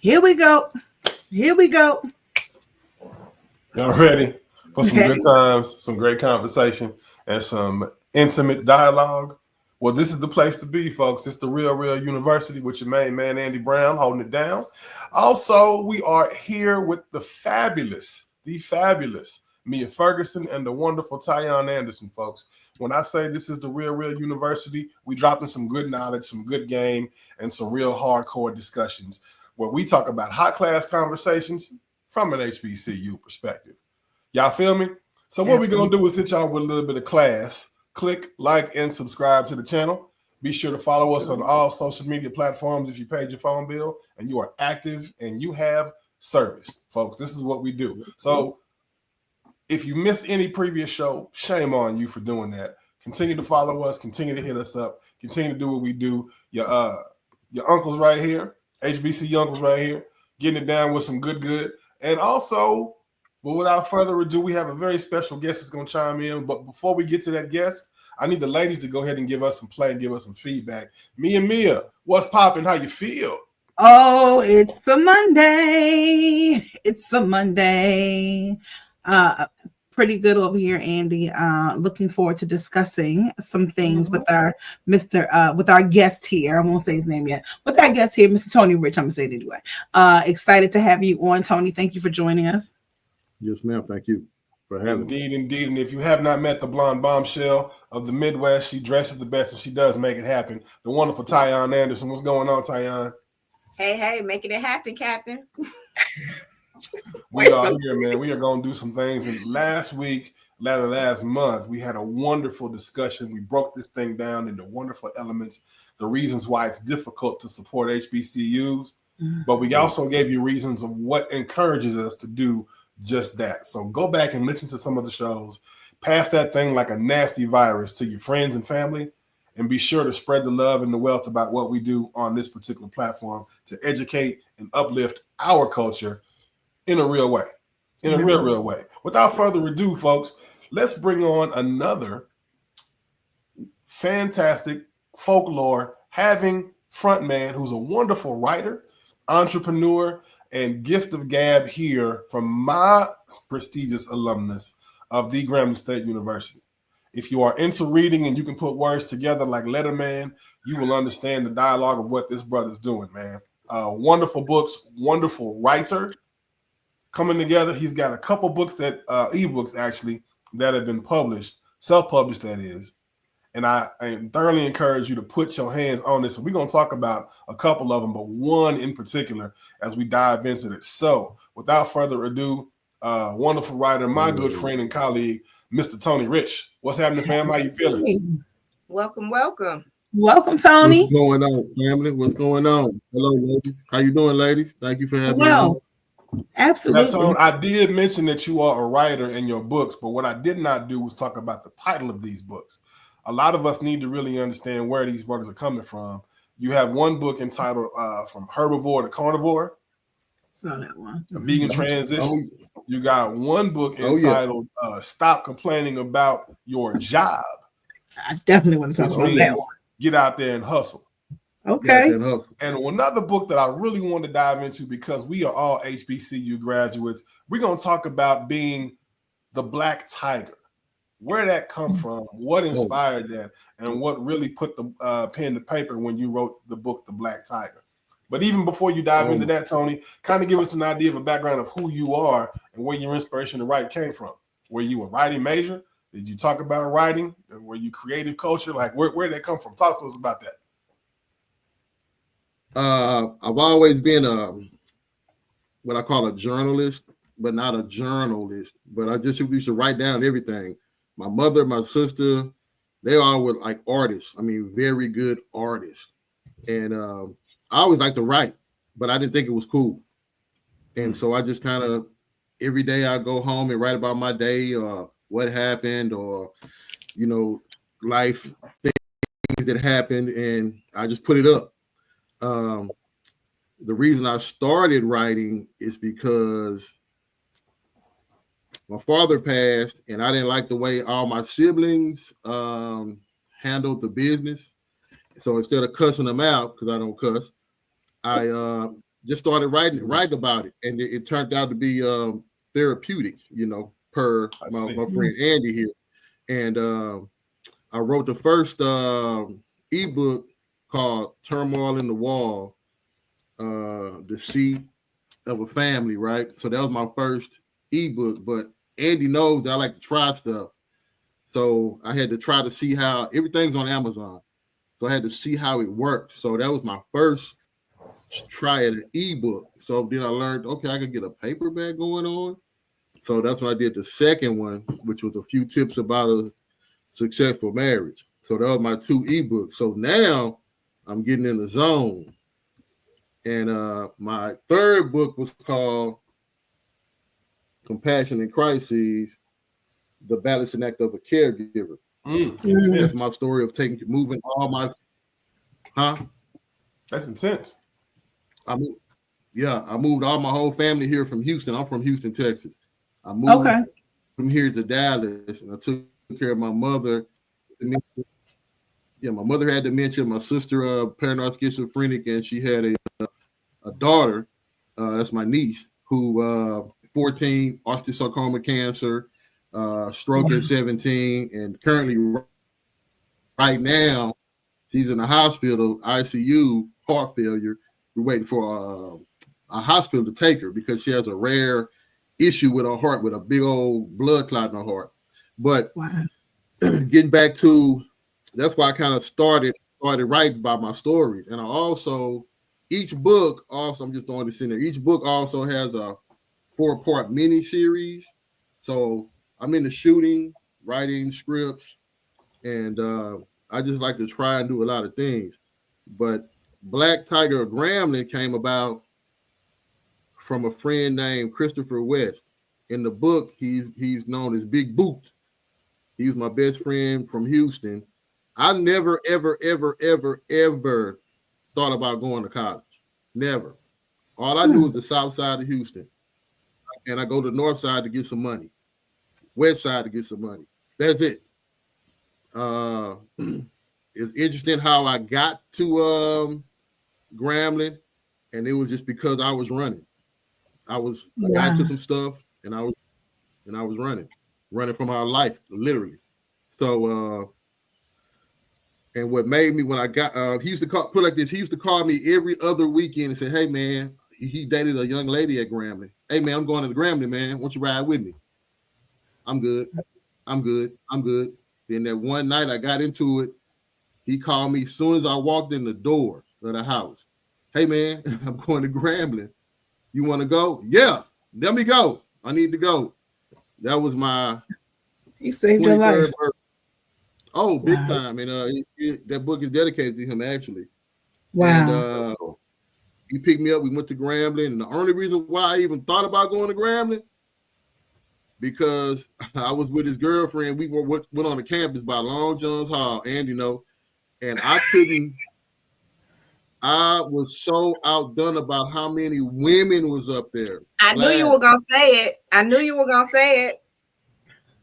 Here we go. Here we go. Y'all ready for some Okay. good times, some great conversation, and some intimate dialogue? Well, this is the place to be, folks. It's the Real University with your main man, Andy Brown, holding it down. Also, we are here with the fabulous Mia Ferguson and the wonderful Tyon Anderson, folks. When I say this is the Real University, we dropping some good knowledge, some good game, and some real hardcore discussions where we talk about hot class conversations from an HBCU perspective. Y'all feel me? So what we're going to do is hit y'all with a little bit of class. Click, like, and subscribe to the channel. Be sure to follow us on all social media platforms if you paid your phone bill and you are active and you have service. Folks, this is what we do. So if you missed any previous show, shame on you for doing that. Continue to follow us. Continue to hit us up. Continue to do what we do. Your uncles right here, HBC uncles right here, getting it down with some good. And also, but without further ado, we have a very special guest that's going to chime in. But before we get to that guest, I need the ladies to go ahead and give us some play and give us some feedback. Mia, what's popping? How you feel? Oh, it's a Monday. It's a Monday. Pretty good over here, Andy. Looking forward to discussing some things with our with our guest here. I won't say his name yet. With our guest here, Mr. Tony Rich. I'm gonna say it anyway. Excited to have you on, Tony. Thank you for joining us. Yes, ma'am. Thank you for having me. Indeed. And if you have not met the blonde bombshell of the Midwest, she dresses the best and she does make it happen. The wonderful Tyon Anderson. What's going on, Tyon? Hey, making it happen, Captain. We are here, man. We are going to do some things. And last month, we had a wonderful discussion. We broke this thing down into wonderful elements, the reasons why it's difficult to support HBCUs. But we also gave you reasons of what encourages us to do just that. So go back and listen to some of the shows. Pass that thing like a nasty virus to your friends and family. And be sure to spread the love and the wealth about what we do on this particular platform to educate and uplift our culture in a real way. In a real way. Without further ado, folks, let's bring on another fantastic folklore having frontman who's a wonderful writer, entrepreneur, and gift of gab here from my prestigious alumnus of the Grambling State University. If you are into reading and you can put words together like Letterman, you will understand the dialogue of what this brother's doing, man. Wonderful books, wonderful writer coming together. He's got a couple books that ebooks actually that have been published, self-published that is. And I thoroughly encourage you to put your hands on this. And we're going to talk about a couple of them, but one in particular as we dive into this. So without further ado, wonderful writer, my good friend and colleague, Mr. Tony Rich. What's happening, fam? How you feeling? Welcome. Welcome, Tony. What's going on, family? What's going on? Hello, ladies. How you doing, ladies? Thank you for having me on. Absolutely. Now, Tony, I did mention that you are a writer in your books, but what I did not do was talk about the title of these books. A lot of us need to really understand where these works are coming from. You have one book entitled From Herbivore to Carnivore. Saw that one. A Vegan Transition. You got one book entitled Stop Complaining About Your Job. I definitely want to talk about that one. Get out there and hustle. Okay. And another book that I really want to dive into because we are all HBCU graduates, we're going to talk about being the Black Tiger. Where that come from, what inspired that, and what really put the pen to paper when you wrote the book, The Black Tiger. But even before you dive into that, Tony, kind of give us an idea of a background of who you are and where your inspiration to write came from. Were you a writing major? Did you talk about writing? Were you creative culture? Like where did that come from? Talk to us about that. I've always been what I call a journalist, but not a journalist. But I just used to write down everything. My mother, my sister, they all were like artists. I mean, very good artists. And I always liked to write, but I didn't think it was cool. And so I just kind of, every day I go home and write about my day or what happened or, life things that happened. And I just put it up. The reason I started writing is because my father passed, and I didn't like the way all my siblings handled the business. So instead of cussing them out, because I don't cuss, I just started writing about it, and it turned out to be therapeutic, per my friend Andy here. And I wrote the first ebook called Turmoil in the Wall, The Seat of a Family, right? So that was my first ebook, but Andy knows that I like to try stuff. So I had to try to see how everything's on Amazon. So I had to see how it worked. So that was my first try at an ebook. So then I learned, okay, I could get a paperback going on. So that's when I did the second one, which was a few tips about a successful marriage. So that was my 2 ebooks. So now I'm getting in the zone. And my third book was called Compassion in Crises, The Balancing Act of a Caregiver. That's my story of moving all my, That's intense. I moved all my whole family here from Houston. I'm from Houston, Texas. I moved from here to Dallas, and I took care of my mother. Yeah, my mother had dementia. My sister, paranoid schizophrenic, and she had a daughter. That's my niece, who 14, osteosarcoma cancer, stroke at 17, and currently right now she's in the hospital, ICU, heart failure. We're waiting for a hospital to take her because she has a rare issue with her heart, with a big old blood clot in her heart. But getting back to, that's why I kind of started writing about my stories. And I also, each book also, I'm just throwing this in there, each book also has a 4-part mini series. So I'm into shooting, writing scripts, and I just like to try and do a lot of things. But Black Tiger Grambling came about from a friend named Christopher West. In the book, he's known as Big Boot. He's my best friend from Houston. I never, ever, ever, ever, ever thought about going to college. Never. All I knew was the south side of Houston. And I go to the north side to get some money. West side to get some money. That's it. It's interesting how I got to Grambling, and it was just because I was running. I got into some stuff, and I was running for my life, literally. So, and what made me, when I got, he used to put it like this. He used to call me every other weekend and say, "Hey man," he dated a young lady at Grambling. "Hey man, I'm going to the Grambling, man. Won't you ride with me?" I'm good. Then that one night I got into it. He called me as soon as I walked in the door of the house. "Hey man, I'm going to Grambling. You want to go?" "Yeah, let me go. I need to go." That was my. He saved your life. Birthday. Oh, big time. And that book is dedicated to him, actually. Wow. And he picked me up. We went to Grambling. And the only reason why I even thought about going to Grambling, because I was with his girlfriend. We went on the campus by Long John's Hall, and and I was so outdone about how many women was up there. I knew you were gonna say it.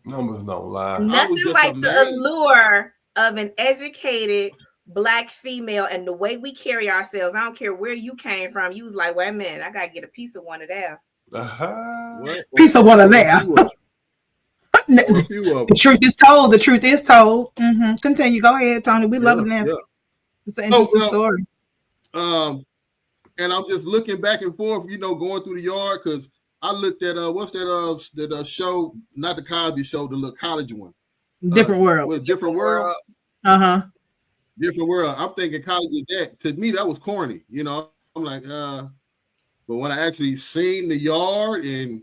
Numbers don't lie. Nothing like the allure of an educated Black female and the way we carry ourselves. I don't care where you came from. You was like, "Wait a minute, I gotta get a piece of one of them." Piece of one of them. The truth is told. The truth is told. Continue. Go ahead, Tony. We love it. Yeah. It's an interesting story. And I'm just looking back and forth, going through the yard, because I looked at what's that show, not the Cosby Show, the little college one. Different World. Different World. Different World. I'm thinking college is that. To me, that was corny. I'm like, but when I actually seen the yard, and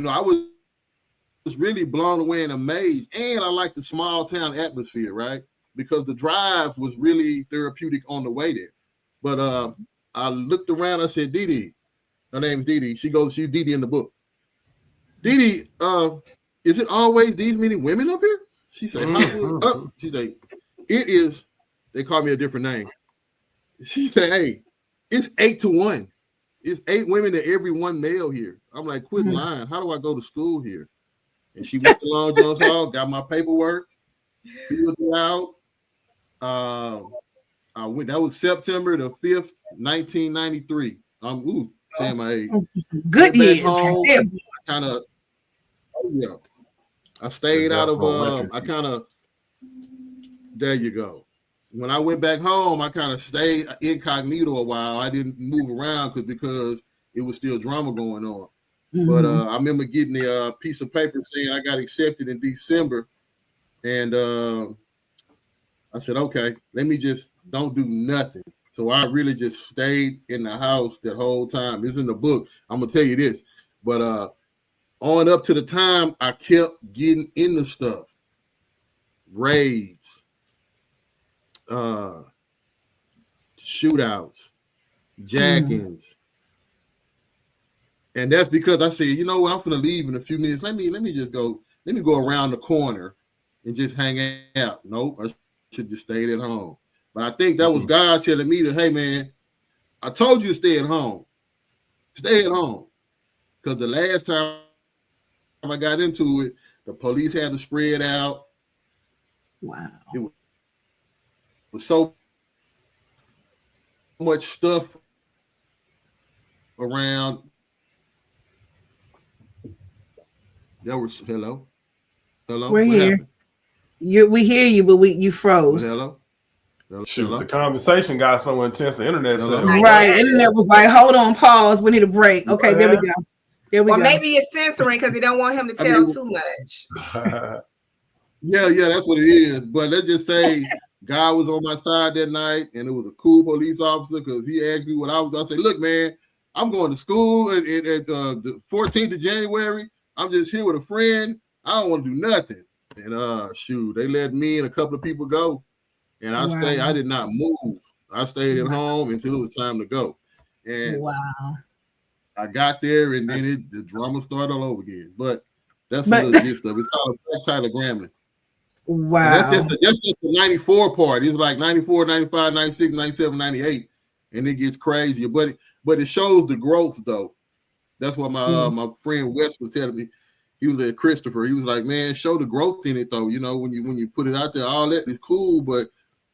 I was really blown away and amazed. And I like the small town atmosphere, right? Because the drive was really therapeutic on the way there. But I looked around, I said, Dee, her name's Dee. She's Dee in the book. Dee, is it always these many women up here? She said, she said, it is, they call me a different name. She said, hey, it's 8-1. It's 8 women to every 1 male here. I'm like, quit lying. How do I go to school here? And she went to Long John's Hall, got my paperwork, filled it out. I went. That was September the 5th, 1993. I'm saying my age. Good Went back years. home. Yeah. Kind of. Oh yeah. I stayed out of. I kind of. There you go. When I went back home, I kind of stayed incognito a while. I didn't move around because it was still drama going on. But I remember getting the piece of paper saying I got accepted in December, and I said, okay, let me just don't do nothing. So I really just stayed in the house that whole time. It's in the book. I'm gonna tell you this, but on up to the time I kept getting into stuff, raids, shootouts, jackings. And that's because I said, you know what, I'm gonna leave in a few minutes. Let me just go. Let me go around the corner and just hang out. Nope, I should just stayed at home. But I think that was God telling me that, hey man, I told you to stay at home. Stay at home. Because the last time I got into it, the police had to spread out. Wow. It was so much stuff around. That was hello. We're What here. happened? We hear you, but you froze. Hello. Shoot, the conversation got so intense. The internet said, Right. Internet was like, hold on, pause. We need a break. Okay, there we go. There we go. Or maybe it's censoring because they don't want him to tell too much. Yeah, that's what it is. But let's just say God was on my side that night, and it was a cool police officer because he asked me what I was. I said, look, man, I'm going to school at the 14th of January. I'm just here with a friend. I don't want to do nothing. And shoot, they let me and a couple of people go. And I stayed. I did not move. I stayed at home until it was time to go. And I got there, and then the drama started all over again. But that's a little gist of it. It's called Tyler Grambling. Wow. And that's just the 94 part. It's like 94, 95, 96, 97, 98. And it gets crazier. But it shows the growth, though. That's what my friend Wes was telling me. He was at Christopher. He was like, man, show the growth in it, though. You know, when you put it out there, all that is cool, but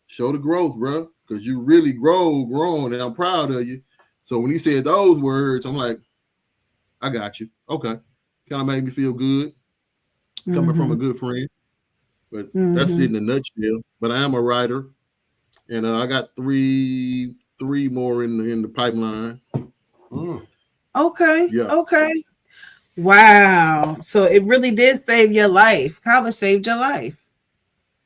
show the growth, bro, because you really grown, and I'm proud of you. So when he said those words, I'm like, I got you. Okay. Kind of made me feel good coming from a good friend. But that's it in a nutshell. But I am a writer, and I got three more in the pipeline. Okay. Yeah. Okay. Wow. So it really did save your life. College saved your life.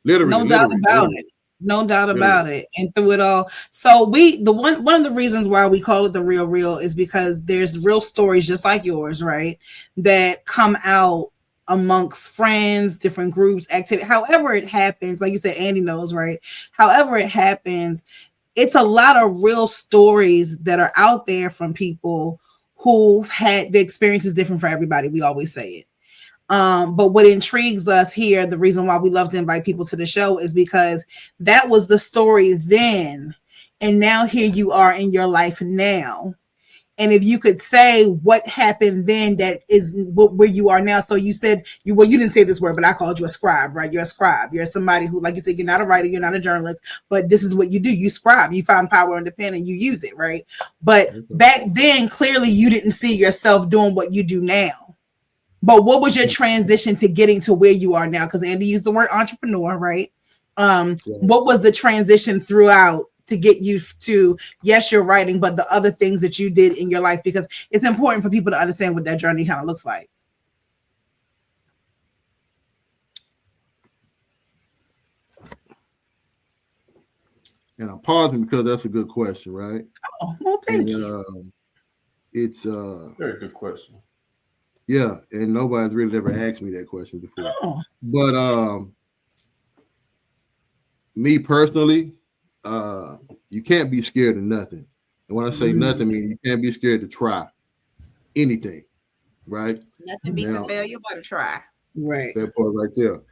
Literally. No doubt about it. No doubt about it. And through it all. So one of the reasons why we call it The Real Real is because there's real stories just like yours, right? That come out amongst friends, different groups, activity, however it happens. Like you said, Andy knows, right? However it happens, it's a lot of real stories that are out there from people who had the experience is different for everybody. We always say it. But what intrigues us here, the reason why we love to invite people to the show is because that was the story then. And now here you are in your life now. And if you could say what happened then, that is where you are now. So you said you didn't say this word, but I called you a scribe, right? You're a scribe. You're somebody who, like you said, you're not a writer, you're not a journalist, but this is what you do. You scribe, you find power in the pen and you use it, right? But back then, clearly you didn't see yourself doing what you do now. But what was your transition to getting to where you are now? Because Andy used the word entrepreneur, right? What was the transition throughout to get you to, yes, you're writing, but the other things that you did in your life? Because it's important for people to understand what that journey kind of looks like. And I'm pausing because that's a good question, right? Oh, well, thank you. It's very good question. Yeah, and nobody's really ever asked me that question before. But me personally, you can't be scared of nothing. And when I say nothing, I mean you can't be scared to try anything, right? Nothing beats a failure but a try. Right. That part right there.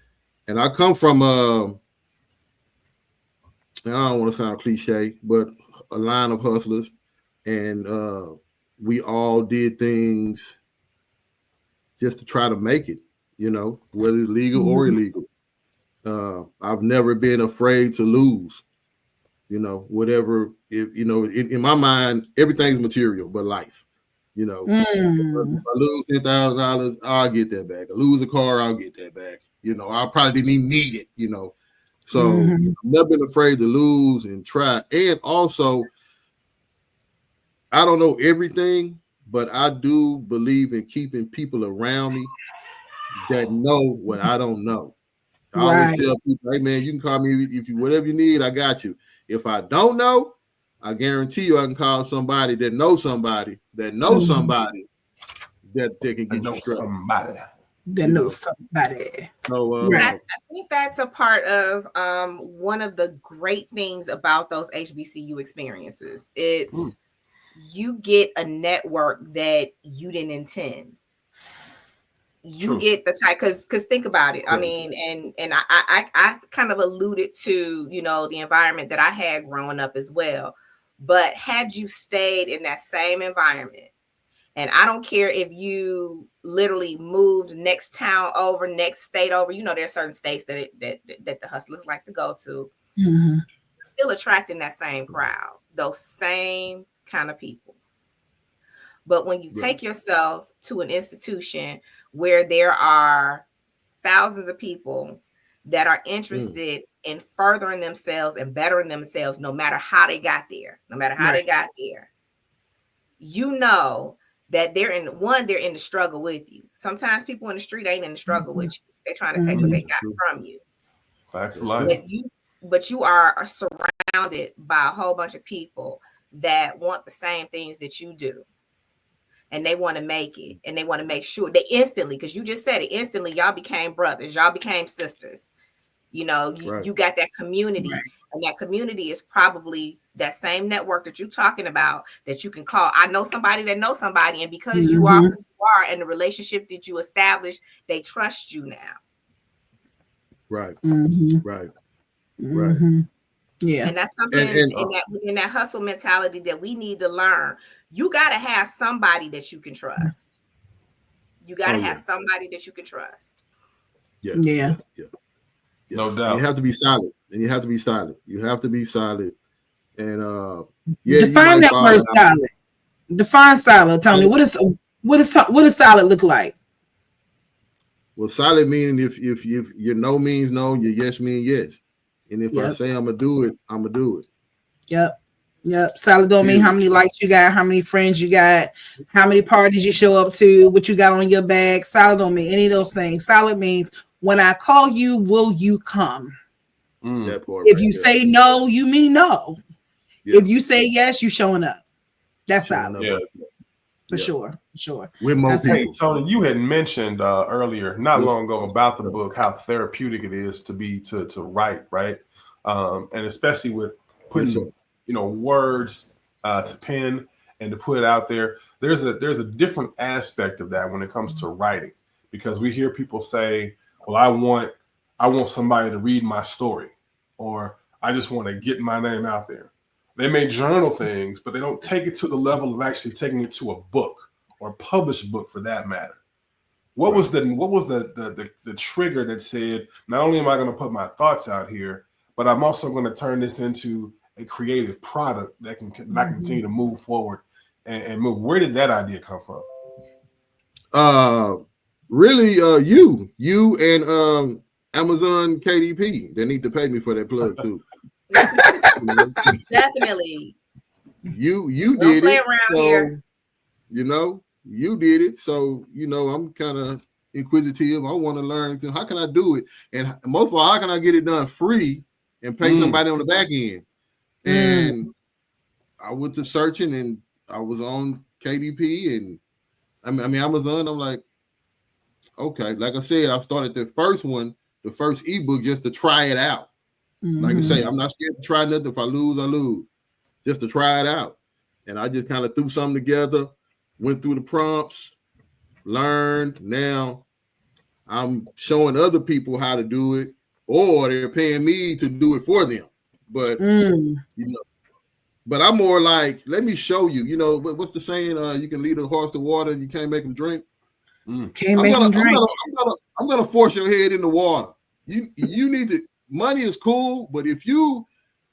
And I come from and I don't want to sound cliche, but a line of hustlers, and we all did things just to try to make it, you know, whether it's legal or illegal. I've never been afraid to lose. You know, whatever. If you know, in my mind, everything's material but life. You know, if I lose $10,000, I'll get that back. I lose a car, I'll get that back. You know, I probably didn't even need it. You know, so I've never been afraid to lose and try. And also, I don't know everything, but I do believe in keeping people around me that know what I don't know. I always tell people, hey man, you can call me if you whatever you need, I got you. If I don't know, I guarantee you I can call somebody that knows somebody that knows somebody that they can get you straight. Somebody that knows somebody. So I think that's a part of one of the great things about those HBCU experiences. It's you get a network that you didn't intend. You get the type because think about it. I mean, and I kind of alluded to, you know, the environment that I had growing up as well. But had you stayed in that same environment, and I don't care if you literally moved next town over, next state over, you know, there are certain states that the hustlers like to go to, still attracting that same crowd, those same kind of people. But when you take yourself to an institution where there are thousands of people that are interested in furthering themselves and bettering themselves, no matter how they got there, you know that they're in the struggle with you. Sometimes people in the street ain't in the struggle with you. They're trying to take what they got from you. Facts of life. But you are surrounded by a whole bunch of people that want the same things that you do. And they want to make it, and they want to make sure they instantly, because you just said it, instantly, y'all became brothers, y'all became sisters. You know, you got that community, and that community is probably that same network that you're talking about that you can call. I know somebody that knows somebody, and because you are who you are and the relationship that you established, they trust you now. Right. Yeah. And that's something in that hustle mentality that we need to learn. You got to have somebody that you can trust. You got to have somebody that you can trust. Yeah. No doubt. And you have to be solid. And you have to be solid. And define that word solid. Define solid, Tony. What does solid look like? Well, solid meaning if your no means no, your yes means yes. And if I say I'm gonna do it, I'm gonna do it. Yep. Solid don't mean how many likes you got, how many friends you got, how many parties you show up to, what you got on your bag. Solid don't mean any of those things. Solid means when I call you, will you come? That part if you say no, you mean no. If you say yes, you showing up. That's solid. For sure. With more people. Hey, Tony, you had mentioned earlier, not long ago, about the book, how therapeutic it is to write, right? And especially with putting, words to pen and to put it out there. There's a different aspect of that when it comes to writing, because we hear people say, "Well, I want somebody to read my story," or "I just want to get my name out there." They may journal things, but they don't take it to the level of actually taking it to a book or a published book, for that matter. What was the trigger that said, not only am I going to put my thoughts out here, but I'm also going to turn this into a creative product that I can continue to move forward and move? Where did that idea come from? Really, you and Amazon KDP. They need to pay me for that plug too. Definitely. You did it. So, you did it. So, I'm kind of inquisitive. I want to learn. How can I do it? And most of all, how can I get it done free and pay somebody on the back end? And I went to searching, and I was on KDP and Amazon. I'm like, okay. Like I said, I started the first ebook just to try it out. Like I say, I'm not scared to try nothing. If I lose, I lose. Just to try it out. And I just kind of threw something together, went through the prompts, learned. Now I'm showing other people how to do it, or they're paying me to do it for them. But but I'm more like, let me show you. What's the saying? You can lead a horse to water, and you can't make him drink. Can't make him drink. I'm gonna force your head in the water. You need to. Money is cool, but if you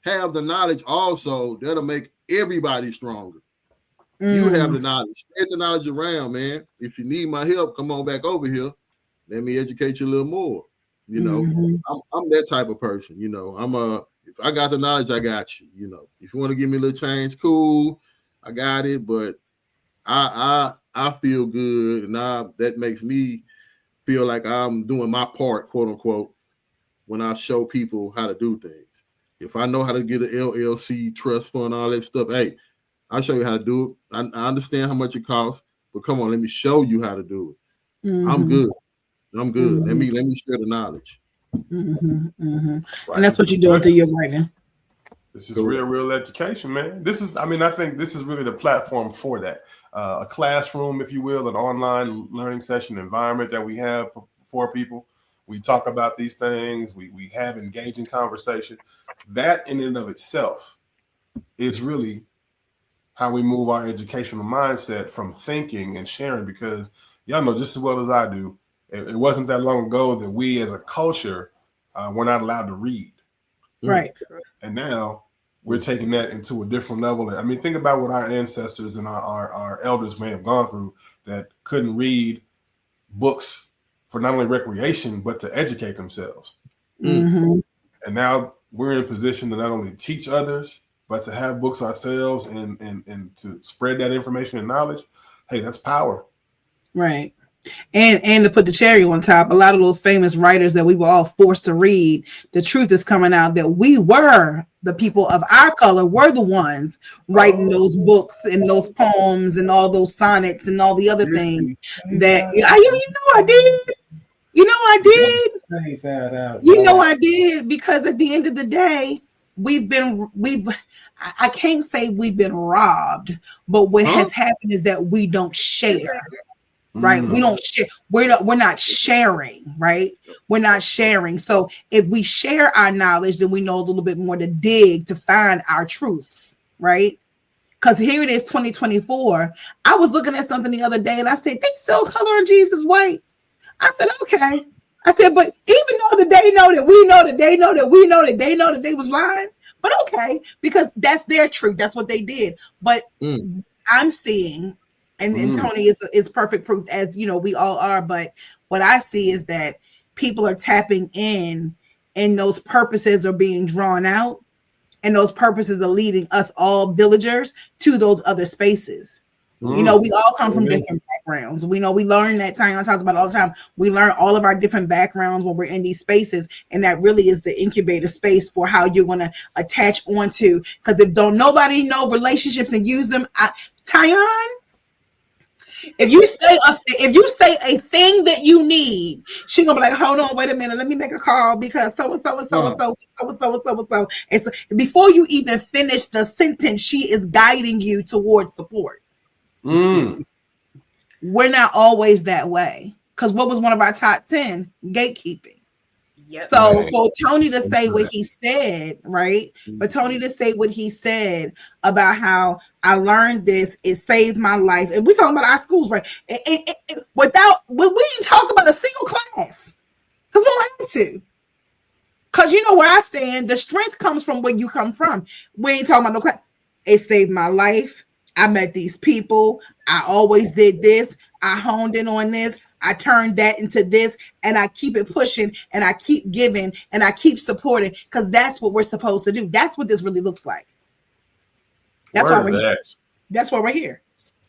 have the knowledge also, that'll make everybody stronger. You have the knowledge. Spread the knowledge around, man. If you need my help, come on back over here. Let me educate you a little more. You know, I'm that type of person. You know, if I got the knowledge, I got you. You know, if you want to give me a little change, cool, I got it. But I feel good, and that makes me feel like I'm doing my part, quote unquote, when I show people how to do things. If I know how to get an LLC, trust fund, all that stuff, hey, I'll show you how to do it. I understand how much it costs, but come on, let me show you how to do it. I'm good. Let me share the knowledge. Right. And that's what you're doing through your writing. This is real education, man. I think this is really the platform for that. A classroom, if you will, an online learning session environment that we have for people. We talk about these things. We have engaging conversation. That in and of itself is really how we move our educational mindset from thinking and sharing, because y'all know just as well as I do, it wasn't that long ago that we as a culture were not allowed to read. Right. And now we're taking that into a different level. I mean, think about what our ancestors and our elders may have gone through that couldn't read books for not only recreation, but to educate themselves. And now we're in a position to not only teach others, but to have books ourselves and to spread that information and knowledge. Hey, that's power. Right. And to put the cherry on top, a lot of those famous writers that we were all forced to read, the truth is coming out that we were the people of our color were the ones writing those books and those poems and all those sonnets and all the other things that I did. I did, because at the end of the day, I can't say we've been robbed, but what has happened is that we don't share. Right. We don't share. We're not sharing. Right. We're not sharing. So if we share our knowledge, then we know a little bit more to dig to find our truths. Right. Because here it is, 2024. I was looking at something the other day and I said, they still coloring Jesus white. I said, okay. I said, but even though that they know that we know that they know that we know that they know that they was lying, but okay, because that's their truth. That's what they did. But I'm seeing, and Tony is perfect proof, as you know, we all are. But what I see is that people are tapping in, and those purposes are being drawn out, and those purposes are leading us all villagers to those other spaces. You know, we all come from different backgrounds. We know we learn that Tyon talks about all the time. We learn all of our different backgrounds when we're in these spaces. And that really is the incubator space for how you're going to attach onto. Because if don't nobody know relationships and use them, Tyon, if you say a thing that you need, she's gonna be like, hold on, wait a minute, let me make a call because so. And so before you even finish the sentence, she is guiding you towards support. We're not always that way, because what was one of our top 10? Gatekeeping. Yep. So for Tony to say what he said, right? For Tony to say what he said about how I learned this, it saved my life. And we're talking about our schools, right? We didn't talk about a single class, because we don't have to. Because you know where I stand, the strength comes from where you come from. We ain't talking about no class. It saved my life. I met these people. I always did this. I honed in on this. I turned that into this, and I keep it pushing, and I keep giving, and I keep supporting, because that's what we're supposed to do. That's what this really looks like. That's why we're here. That's why we're here,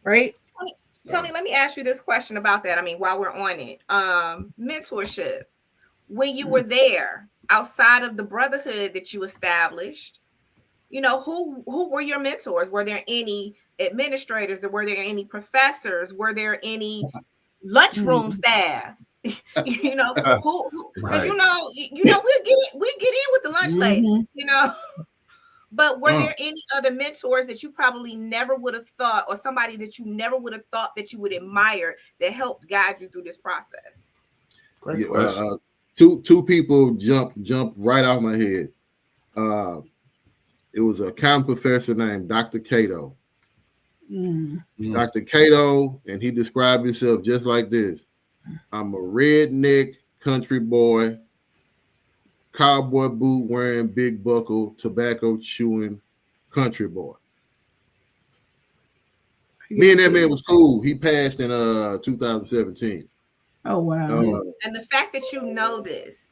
right? Tony, let me ask you this question about that. I mean, while we're on it, mentorship. When you were there, outside of the brotherhood that you established, you know, who were your mentors? Were there any administrators? Were there any professors? Were there any lunchroom staff? You know, who? Because you know, we get in with the lunch lady, you know. But were there any other mentors that you probably never would have thought, or somebody that you never would have thought that you would admire that helped guide you through this process? Great question. Two people jump right out of my head. It was a accounting professor named Dr. Cato. Dr. Cato, and he described himself just like this: I'm a redneck country boy cowboy boot wearing, big buckle, tobacco chewing country boy. Me and that man was cool. He passed in 2017. Oh wow. And the fact that you know this,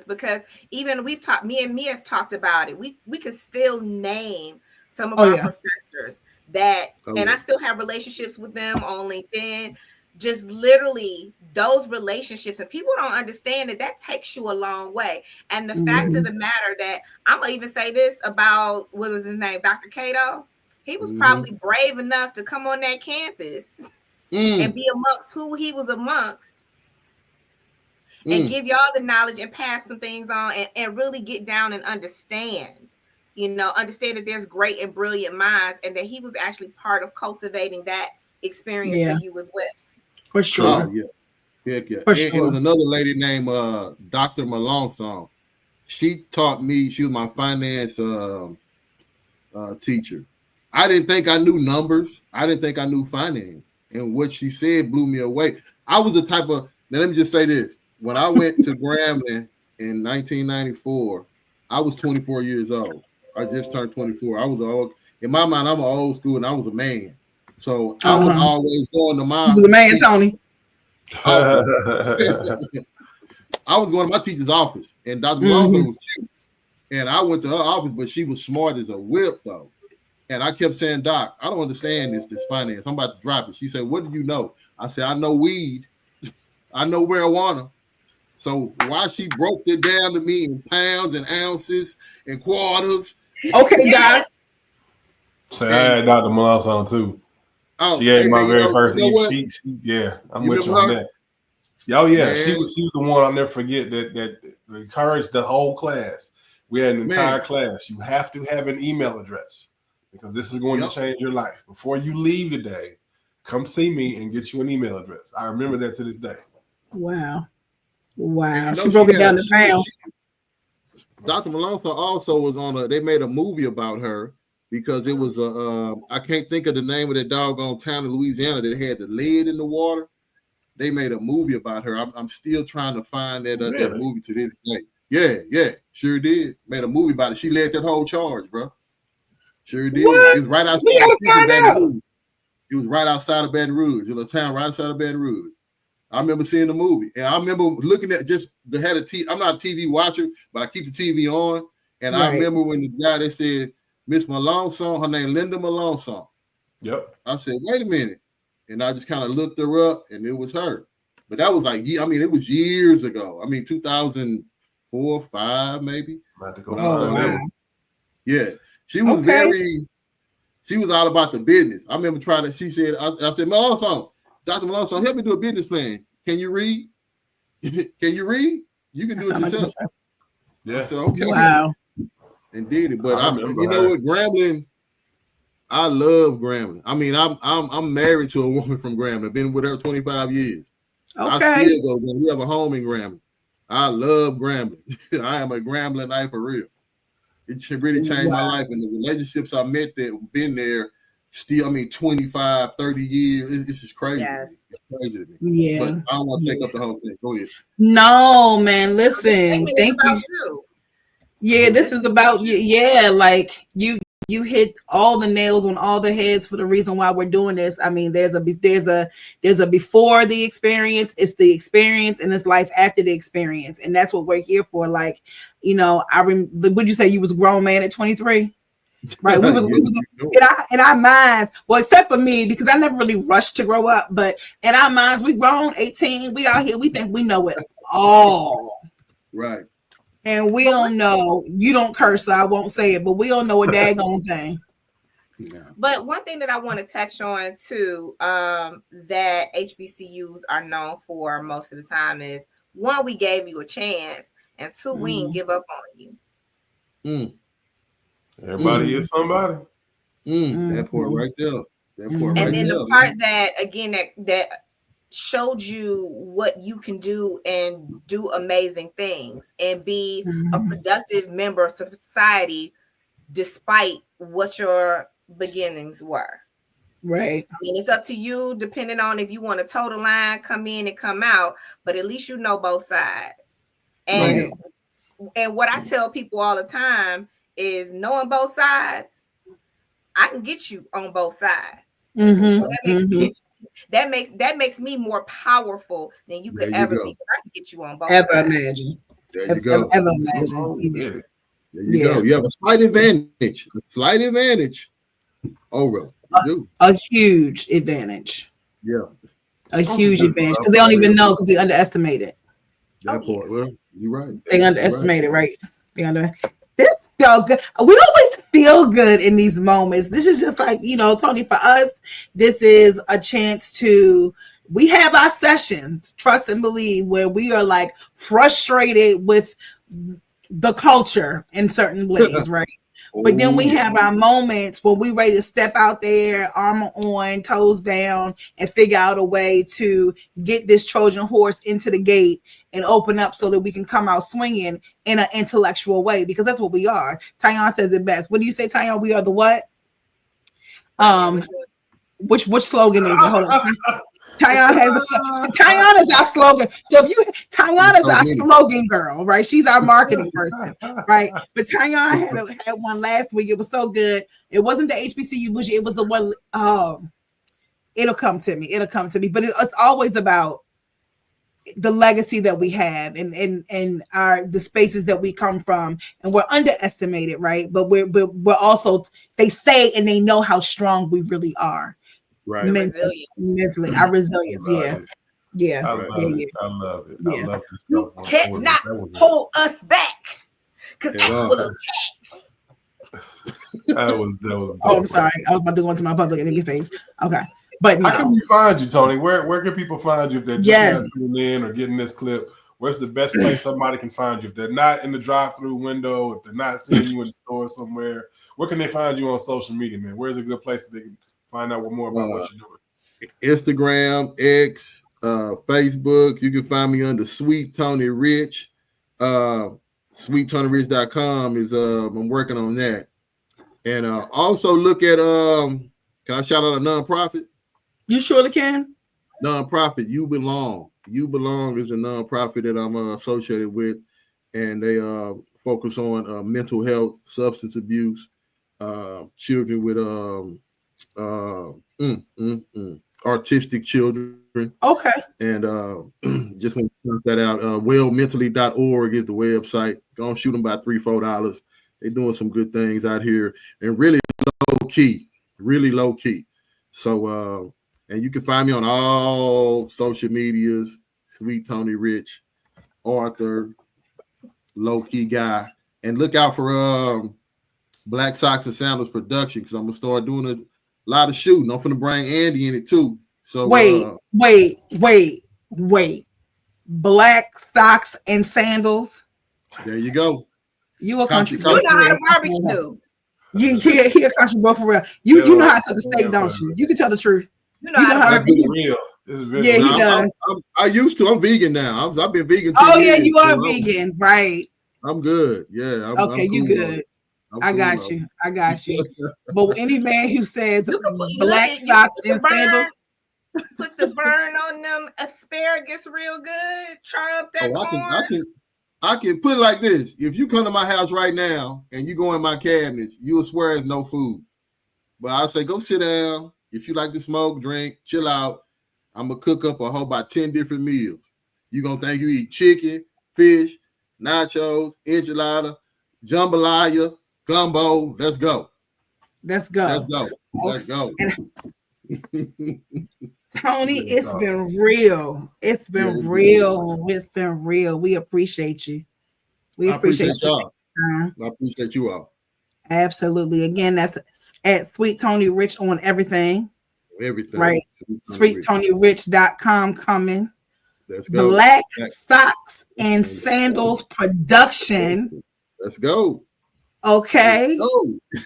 because even we've talked, me and Mia have talked about it. We could still name some of our professors that, and I still have relationships with them on LinkedIn. Just literally those relationships, and people don't understand that takes you a long way. And the fact of the matter that I'm gonna even say this about, what was his name, Dr. Cato. He was probably brave enough to come on that campus and be amongst who he was amongst and give y'all the knowledge and pass some things on and really get down and understand, understand that there's great and brilliant minds and that he was actually part of cultivating that experience for you as well. For sure. Yeah. For sure. It was another lady named Dr. Malonson. She taught me, she was my finance teacher. I didn't think I knew numbers. I didn't think I knew finance. And what she said blew me away. I was the type of, now let me just say this. When I went to Grambling in 1994, I was 24 years old. I just turned 24. I was in my mind, I'm an old school and I was a man. So I was always going to my. You was a man, Tony. I was going to my teacher's office, and Dr. Malonzo was cute. And I went to her office, but she was smart as a whip, though. And I kept saying, Doc, I don't understand this finance. I'm about to drop it. She said, what do you know? I said, I know weed. I know marijuana. So why she broke it down to me in pounds and ounces and quarters. Okay, guys. Say, I had Dr. Moss on too. Oh, she had my very first sheet. Yeah, I'm with you on that. Oh yeah, man. She was the one I'll never forget that encouraged the whole class. We had an entire class. You have to have an email address because this is going to change your life. Before you leave today, come see me and get you an email address. I remember that to this day. Wow. She broke it down to pounds. Dr. Malonzo also was on they made a movie about her because it was I can't think of the name of that doggone town in Louisiana that had the lead in the water. They made a movie about her. I'm still trying to find that movie to this day. Yeah, sure did. Made a movie about it. She led that whole charge, bro. Sure did. What? It was right outside of Baton Rouge. It was right outside of Baton Rouge. It was a town right outside of Baton Rouge. I remember seeing the movie, and I remember looking at they had a TV. I'm not a TV watcher, but I keep the TV on. And I remember when the guy they said Miss Malonson, her name Linda Malonson. Yep. I said, wait a minute, and I just kind of looked her up, and it was her. But that was like, it was years ago. 2004, 5 maybe. Wow. Yeah, she was she was all about the business. I remember she said, I said, Malonson, Dr. Malonson, help me do a business plan. Can you read? Can you read? You can do it yourself. Yeah. I said, okay. Wow. And did it. But you know what, Grambling, I love Grambling. I'm married to a woman from Grambling. I've been with her 25 years. Okay. I still go. We have a home in Grambling. I love Grambling. I am a Grambling life for real. It really changed my life. And the relationships I met that have been there still, 25, 30 years. It's just crazy. Yes. It's crazy to me. Yeah. But I don't want to take up the whole thing. Go ahead. No, man. Listen. Thank you. Yeah, this is about you. Yeah, like you hit all the nails on all the heads for the reason why we're doing this. There's a before the experience, it's the experience, and it's life after the experience, and that's what we're here for. Like, would you say you was a grown man at 23? Right, we was in our minds. Well, except for me, because I never really rushed to grow up. But in our minds, we grown 18. We out here. We think we know it all. Right. And we don't know. You don't curse, so I won't say it. But we don't know a daggone thing. Yeah. But one thing that I want to touch on too, that HBCUs are known for most of the time is, one, we gave you a chance, and two, we didn't give up on you. Everybody is somebody. That part right there. The part that, again, that showed you what you can do and do amazing things and be a productive member of society despite what your beginnings were. Right. It's up to you, depending on if you want to toe the line, come in and come out, but at least you know both sides. And And what I tell people all the time is knowing both sides, I can get you on both sides. Mm-hmm. So that makes me more powerful than you could ever be. I can get you on both sides. Imagine. There you go. Ever imagine. Yeah. There you go. You have a slight advantage. Over. A huge advantage. Yeah. A huge advantage. Because they don't even know because they underestimate it. That part. Well, you're right. They underestimate it, right? This feel good. We always feel good in these moments. This is just like, Tony, for us, this is a chance we have our sessions, trust and believe, where we are like frustrated with the culture in certain ways, right? But then we have our moments when we ready to step out there, armor on, toes down, and figure out a way to get this Trojan horse into the gate and open up so that we can come out swinging in an intellectual way, because that's what we are. Tyon says it best. What do you say, Tyon? We are the what? Which slogan is it? Hold on. Tyon is our slogan. So Tyon is our slogan girl, right? She's our marketing person, right? But Tyon had one last week. It was so good. It wasn't the HBCU bougie. It was the one. It'll come to me. But it's always about the legacy that we have and the spaces that we come from, and we're underestimated, right? But we're also, they say and they know how strong we really are. Right. Mentally, our resilience. Yeah. I love it. I love it. You cannot hold us back, because that's what it'll take. That was dope. Oh, I'm sorry. I was about to go into my public enemy face. Okay. But no. How can we find you, Tony? Where can people find you if they're just tuning in or getting this clip? Where's the best place somebody can find you if they're not in the drive-through window, if they're not seeing you in the store somewhere? Where can they find you on social media, man? Where's a good place that they can find out more about what you're doing? Instagram, X, Facebook. You can find me under Sweet Tony Rich. SweetTonyRich.com is I'm working on that. And also look at can I shout out a nonprofit? You surely can. Nonprofit, You Belong. You Belong is a nonprofit that I'm associated with, and they focus on mental health, substance abuse, children with artistic children. Okay. And just want to point that out. Wellmentally.org is the website. Go and shoot them by $3-4. They're doing some good things out here, and really low key. So and you can find me on all social medias, Sweet Tony Rich, Arthur, low key guy. And look out for Black Socks and Sandals production, because I'm gonna start doing a lot of shooting. I'm gonna bring Andy in it too. So wait. Black Socks and Sandals. There you go. You a country. You know how to barbecue. He a country boy for real. You know how to cook a steak, don't you? You can tell the truth. You know how to be real. He does. I used to. I'm vegan now. I've been vegan. Oh yeah, you are vegan, right? I'm good. Yeah. Okay, you good. I got you. But any man who says black socks and sandals, put the burn on them asparagus real good. Try up that corn. I can put it like this. If you come to my house right now and you go in my cabinets, you'll swear there's no food. But I say, go sit down. If you like to smoke, drink, chill out, I'm going to cook up a whole about 10 different meals. You're going to think you eat chicken, fish, nachos, enchilada, jambalaya, gumbo. Let's go. Tony, it's been real. It's been real. We appreciate you. I appreciate y'all. I appreciate you all. Absolutely. Again, that's at Sweet Tony Rich on everything. Right. SweetTonyRich.com coming. Let's go. Black Socks and Sandals production. Let's go. Okay.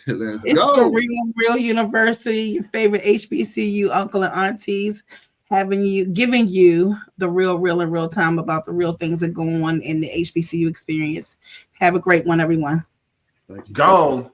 Let's it's go. the real university, your favorite HBCU uncle and aunties giving you the real in real time about the real things that go on in the HBCU experience. Have a great one, everyone. Thank you. Gone.